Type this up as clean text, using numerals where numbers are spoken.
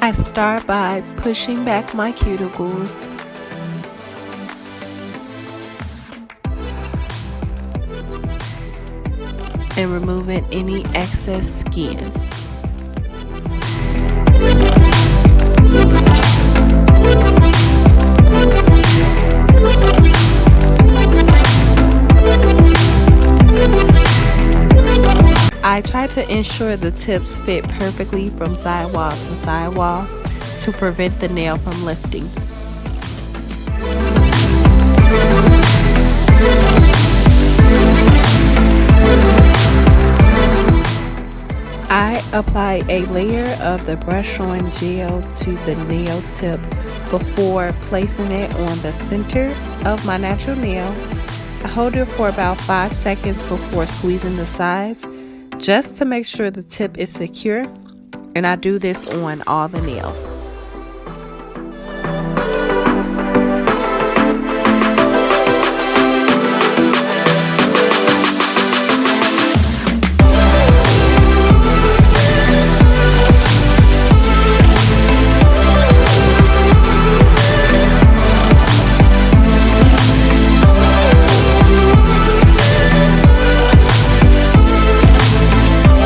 I start by pushing back my cuticles and removing any excess skin. I try to ensure the tips fit perfectly from sidewall to sidewall to prevent the nail from lifting. I apply a layer of the brush-on gel to the nail tip before placing it on the center of my natural nail. I hold it for about 5 seconds before squeezing the sides, just to make sure the tip is secure, and I do this on all the nails.